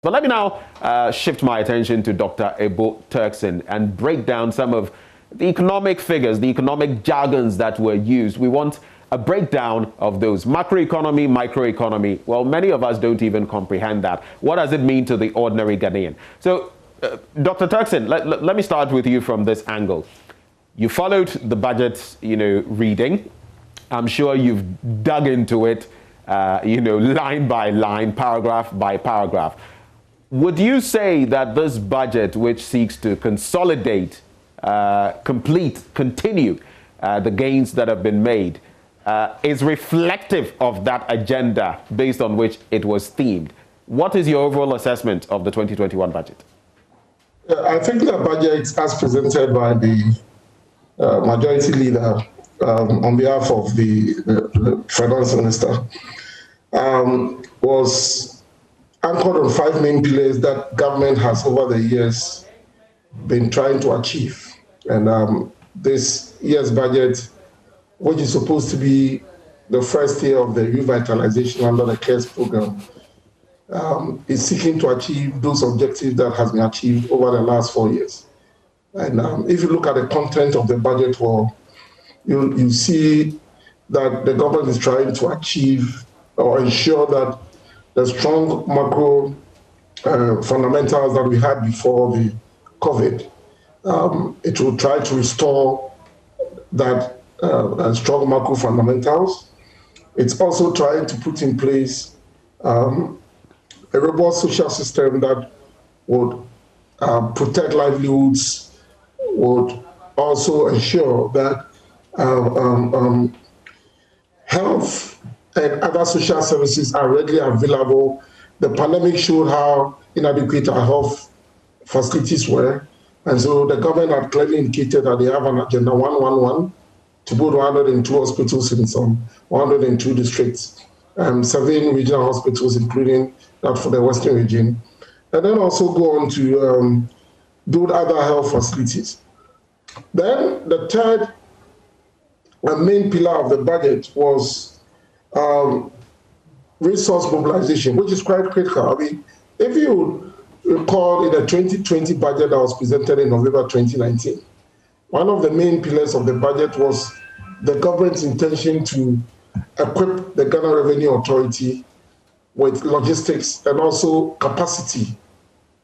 But let me now shift my attention to Dr. Ebo Turkson and break down some of the economic figures, the economic jargons that were used. We want a breakdown of those. Macroeconomy, microeconomy. Well, many of us don't even comprehend that. What does it mean to the ordinary Ghanaian? So, Dr. Turkson, let me start with you from this angle. You followed the budget, reading. I'm sure you've dug into it, line by line, paragraph by paragraph. Would you say that this budget, which seeks to consolidate, continue the gains that have been made, is reflective of that agenda based on which it was themed? What is your overall assessment of the 2021 budget? I think the budget, as presented by the majority leader on behalf of the finance minister, was anchored on 5 main pillars that government has over the years been trying to achieve. And this year's budget, which is supposed to be the first year of the revitalization under the CARES program, is seeking to achieve those objectives that has been achieved over the last 4 years. And if you look at the content of the budget, well, you see that the government is trying to achieve or ensure that the strong macro fundamentals that we had before the COVID, it will try to restore that strong macro fundamentals. It's also trying to put in place a robust social system that would protect livelihoods, would also ensure that health and other social services are readily available. The pandemic showed how inadequate our health facilities were. And so the government had clearly indicated that they have an agenda 111 to build 102 hospitals in some 102 districts, 7 regional hospitals, including that for the Western region. And then also go on to build other health facilities. Then the third main pillar of the budget was resource mobilization, which is quite critical. I mean, if you recall in the 2020 budget that was presented in November 2019, one of the main pillars of the budget was the government's intention to equip the Ghana Revenue Authority with logistics and also capacity,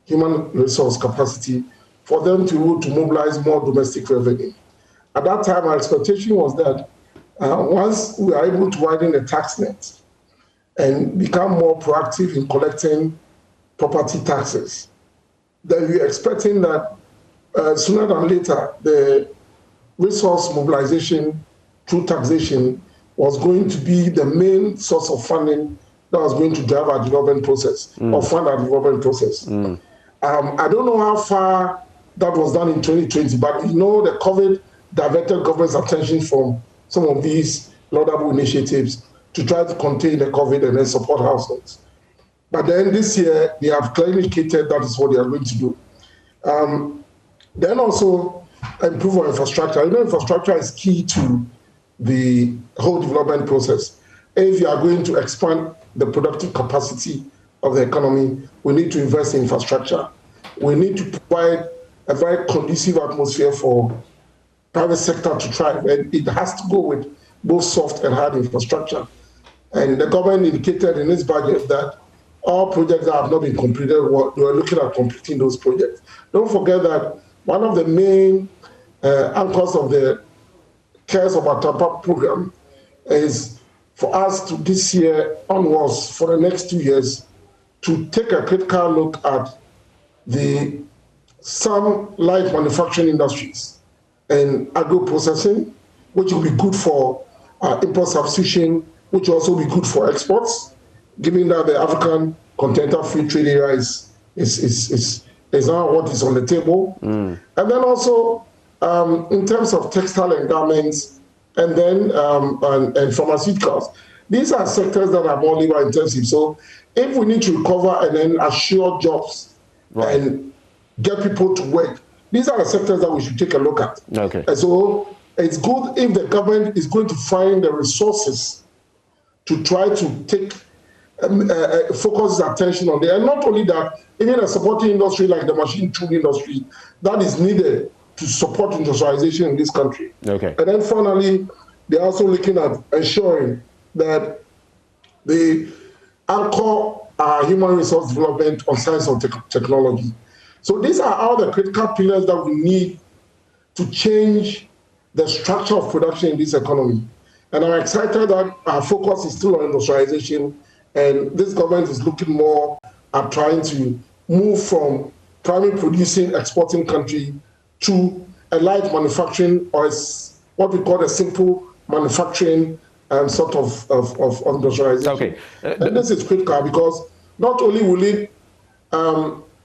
human resource capacity, for them to mobilize more domestic revenue. At that time, our expectation was that once we are able to widen the tax net and become more proactive in collecting property taxes, then we're expecting that sooner than later, the resource mobilization through taxation was going to be the main source of funding that was going to drive our development process or fund our development process. I don't know how far that was done in 2020, but the COVID diverted government's attention from some of these laudable initiatives to try to contain the COVID and then support households. But then this year, they have clearly indicated that is what they are going to do. Then also improve our infrastructure. Infrastructure is key to the whole development process. If you are going to expand the productive capacity of the economy, we need to invest in infrastructure. We need to provide a very conducive atmosphere for private sector to thrive, and it has to go with both soft and hard infrastructure. And the government indicated in its budget that all projects that have not been completed, they were looking at completing those projects. Don't forget that one of the main anchors of the CARES of our program is for us to this year onwards, for the next 2 years, to take a critical look at some light manufacturing industries and agro-processing, which will be good for import substitution, which will also be good for exports, given that the African Continental Free Trade Area is now what is on the table. And then also, in terms of textile and garments, and then and pharmaceuticals, these are sectors that are more labor intensive. So if we need to recover and then assure jobs and get people to work, these are the sectors that we should take a look at. Okay. And so it's good if the government is going to find the resources to try to take focuses attention on there. And not only that, even a supporting industry like the machine tool industry that is needed to support industrialization in this country. Okay. And then finally, they're also looking at ensuring that they anchor human resource development on science and technology. So these are all the critical pillars that we need to change the structure of production in this economy. And I'm excited that our focus is still on industrialization, and this government is looking more at trying to move from primary producing, exporting country to a light manufacturing, or what we call a simple manufacturing sort of industrialization. Okay. And this is critical because not only will it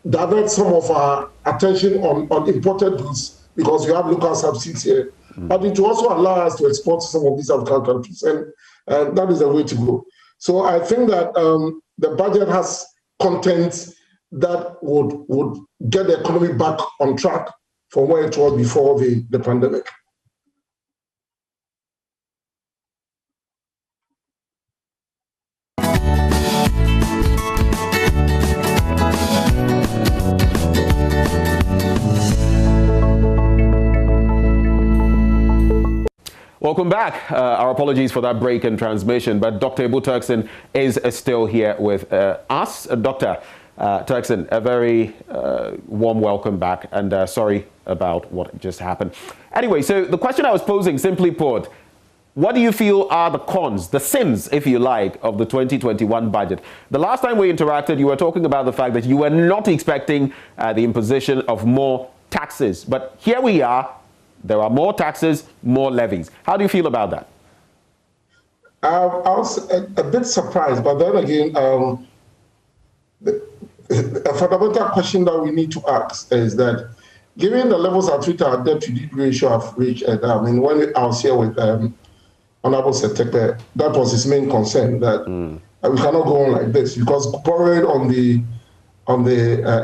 divert some of our attention on imported goods because we have local subsidies here, but it will also allow us to export to some of these African countries, and that is the way to go. So I think that the budget has content that would get the economy back on track from where it was before the pandemic. Welcome back. Our apologies for that break in transmission, but Dr. Ebul Turkson is still here with us. Dr. Turkson, a very warm welcome back, and sorry about what just happened. Anyway, so the question I was posing, simply put, what do you feel are the cons, the sins, if you like, of the 2021 budget? The last time we interacted, you were talking about the fact that you were not expecting the imposition of more taxes, but here we are. There are more taxes, more levies. How do you feel about that? I was a bit surprised, but then again, a fundamental question that we need to ask is that, given the levels at which our debt-to-debt ratio have reached, when I was here with Honorable Setekpe, that was his main concern, that we cannot go on like this, because borrowing on the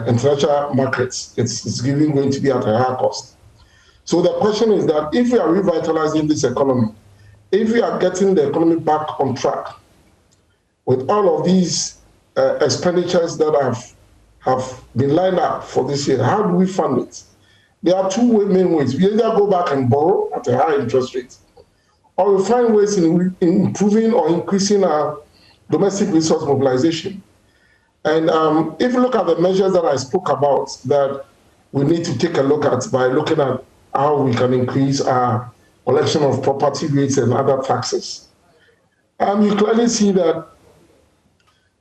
international markets, it's going to be at a higher cost. So the question is that if we are revitalizing this economy, if we are getting the economy back on track with all of these expenditures that have been lined up for this year, how do we fund it? There are two main ways. We either go back and borrow at a high interest rate, or we find ways in improving or increasing our domestic resource mobilization. And if you look at the measures that I spoke about that we need to take a look at by looking at how we can increase our collection of property rates and other taxes. You clearly see that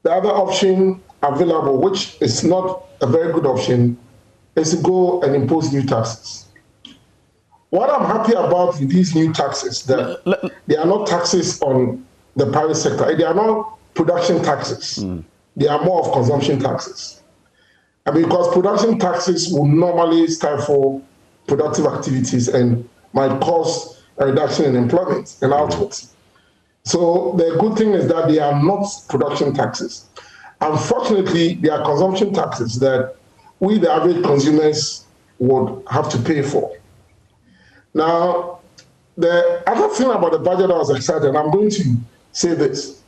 the other option available, which is not a very good option, is to go and impose new taxes. What I'm happy about with these new taxes, that they are not taxes on the private sector. They are not production taxes. They are more of consumption taxes. And because production taxes will normally stifle productive activities and might cause a reduction in employment and output. So the good thing is that they are not production taxes. Unfortunately, they are consumption taxes that we, the average consumers, would have to pay for. Now, the other thing about the budget I was excited, and I'm going to say this,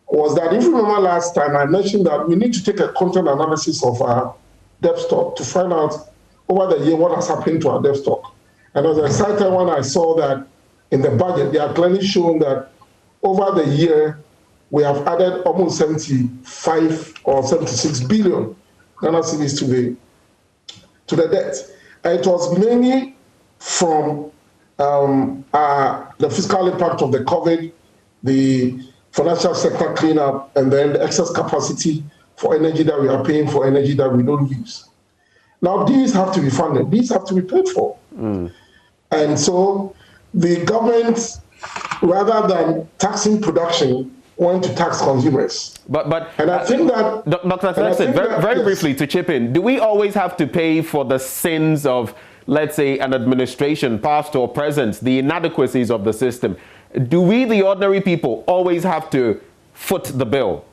was that if you remember last time, I mentioned that we need to take a content analysis of our debt stock to find out over the year what has happened to our debt stock. And I was excited when I saw that in the budget, they are clearly showing that over the year, we have added almost 75 or 76 billion Ghana cedis to the debt. And it was mainly from the fiscal impact of the COVID, the financial sector cleanup, and then the excess capacity for energy that we are paying for energy that we don't use. Now, these have to be funded. These have to be paid for. And so the government, rather than taxing production, went to tax consumers. And I think that... Dr. Turkson, very briefly to chip in, do we always have to pay for the sins of, let's say, an administration, past or present, the inadequacies of the system? Do we, the ordinary people, always have to foot the bill?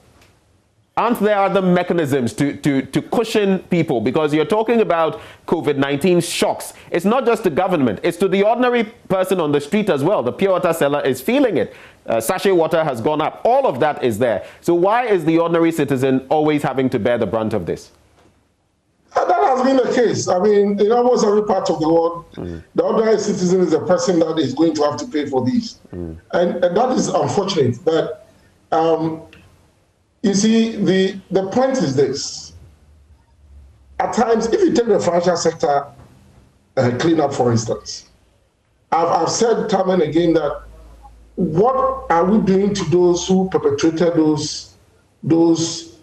aren't there other mechanisms to cushion people? Because you're talking about COVID-19 shocks. It's not just the government, it's to the ordinary person on the street as well. The pure water seller is feeling it. Sachet water has gone up. All of that is there. So why is the ordinary citizen always having to bear the brunt of this? That has been the case. I mean, in almost every part of the world, the ordinary citizen is the person that is going to have to pay for these. And that is unfortunate. But you see, the point is this. At times, if you take the financial sector cleanup, for instance, I've said time and again that what are we doing to those who perpetrated those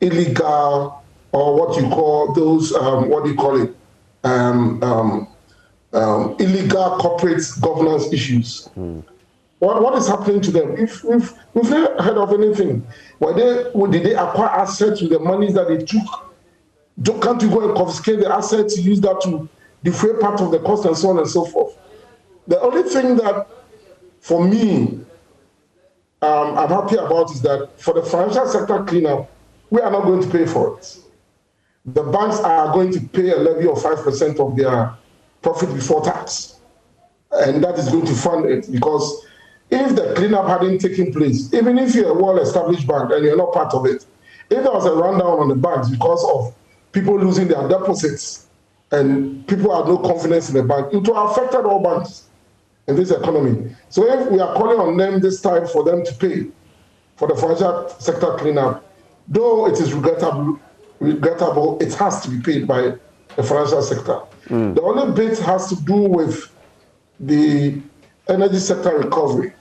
illegal, or what you call those, illegal corporate governance issues? What is happening to them? We've never heard of anything. Did they acquire assets with the money that they took? Can't you go and confiscate the assets, use that to defray part of the cost and so on and so forth? The only thing that, for me, I'm happy about is that for the financial sector cleanup, we are not going to pay for it. The banks are going to pay a levy of 5% of their profit before tax. And that is going to fund it, because if the cleanup hadn't taken place, even if you're a well-established bank and you're not part of it, if there was a rundown on the banks because of people losing their deposits and people had no confidence in the bank, it would have affected all banks in this economy. So if we are calling on them this time for them to pay for the financial sector cleanup, though it is regrettable, it has to be paid by the financial sector. The only bit has to do with the energy sector recovery,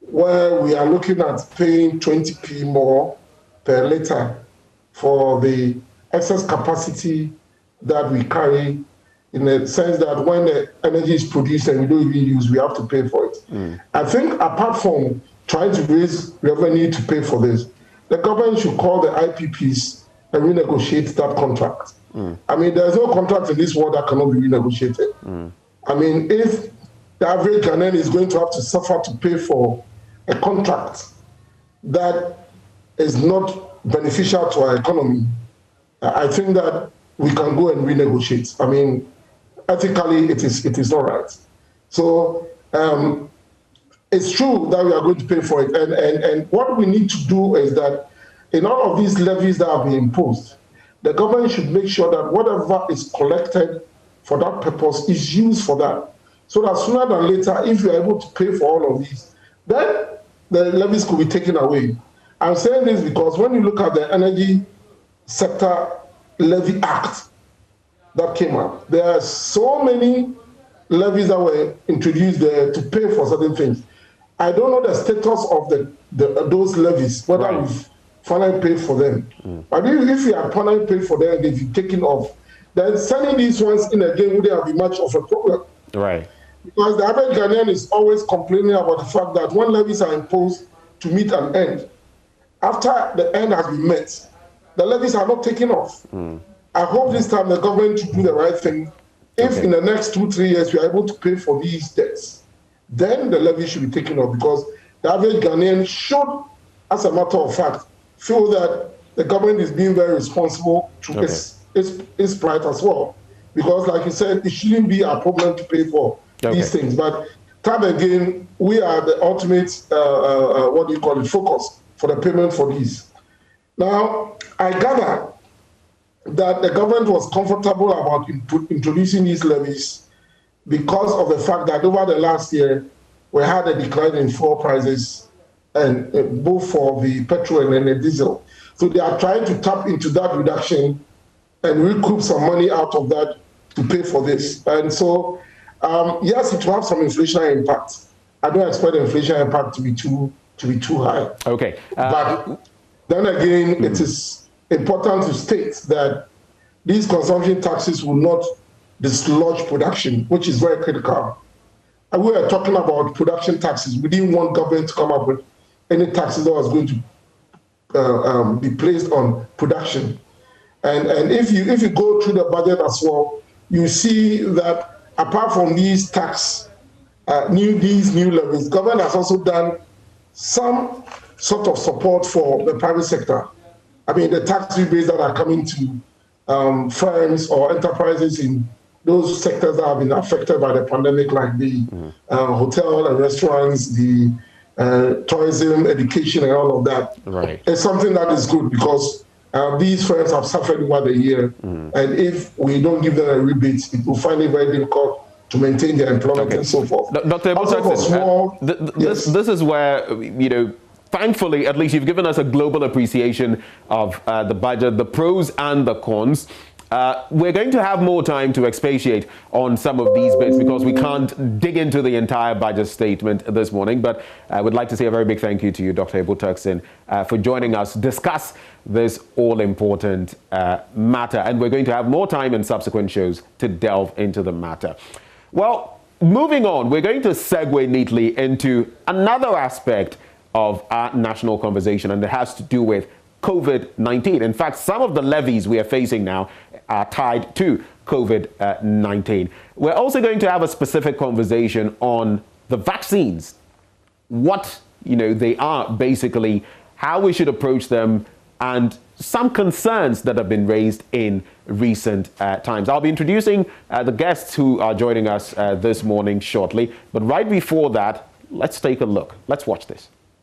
where we are looking at paying 20p more per litre for the excess capacity that we carry, in the sense that when the energy is produced and we don't even use, we have to pay for it. I think apart from trying to raise revenue to pay for this, the government should call the IPPs and renegotiate that contract. I mean, there's no contract in this world that cannot be renegotiated. I mean, if the average Ghanaian is going to have to suffer to pay for a contract that is not beneficial to our economy, I think that we can go and renegotiate. I mean, ethically, it is not right. So it's true that we are going to pay for it. And what we need to do is that in all of these levies that have been imposed, the government should make sure that whatever is collected for that purpose is used for that. So that sooner than later, if you are able to pay for all of these, then the levies could be taken away. I'm saying this because when you look at the Energy Sector Levy Act that came out, there are so many levies that were introduced there to pay for certain things. I don't know the status of those levies, whether we've finally paid for them. But if we are finally paid for them, they've been taken off, then sending these ones in again wouldn't be much of a problem. Right. Because the average Ghanaian is always complaining about the fact that when levies are imposed to meet an end, after the end has been met, the levies are not taken off. I hope this time the government should do the right thing. If in the next 2-3 years we are able to pay for these debts, then the levy should be taken off, because the average Ghanaian should, as a matter of fact, feel that the government is being very responsible to its plight as well. Because like you said, it shouldn't be a problem to pay for these things. But time again, we are the ultimate, focus for the payment for these. Now, I gather that the government was comfortable about introducing these levies because of the fact that over the last year, we had a decline in fuel prices, and both for the petrol and the diesel. So they are trying to tap into that reduction and recoup some money out of that to pay for this. And so, yes, it will have some inflationary impact. I don't expect the inflation impact to be too high. Okay. But then again, it is important to state that these consumption taxes will not dislodge production, which is very critical. And we are talking about production taxes. We didn't want government to come up with any taxes that was going to be placed on production. And if you go through the budget as well, you see that apart from these these new levies, government has also done some sort of support for the private sector. I mean, the tax rebates that are coming to firms or enterprises in those sectors that have been affected by the pandemic, like the hotel and restaurants, the tourism, education, and all of that. Right. It's something that is good because these firms have suffered over the year. And if we don't give them a rebate, it will find it very difficult to maintain their employment and so forth. Dr. This is where, you know, thankfully, at least you've given us a global appreciation of the budget, the pros and the cons. We're going to have more time to expatiate on some of these bits because we can't dig into the entire budget statement this morning. But I would like to say a very big thank you to you, Dr. Abel Turkson, for joining us, discuss this all-important matter. And we're going to have more time in subsequent shows to delve into the matter. Well, moving on, we're going to segue neatly into another aspect of our national conversation, and it has to do with COVID-19. In fact, some of the levies we are facing now are tied to COVID-19. We're also going to have a specific conversation on the vaccines, what they are basically, how we should approach them, and some concerns that have been raised in recent times. I'll be introducing the guests who are joining us this morning shortly, but right before that, let's take a look. Let's watch this.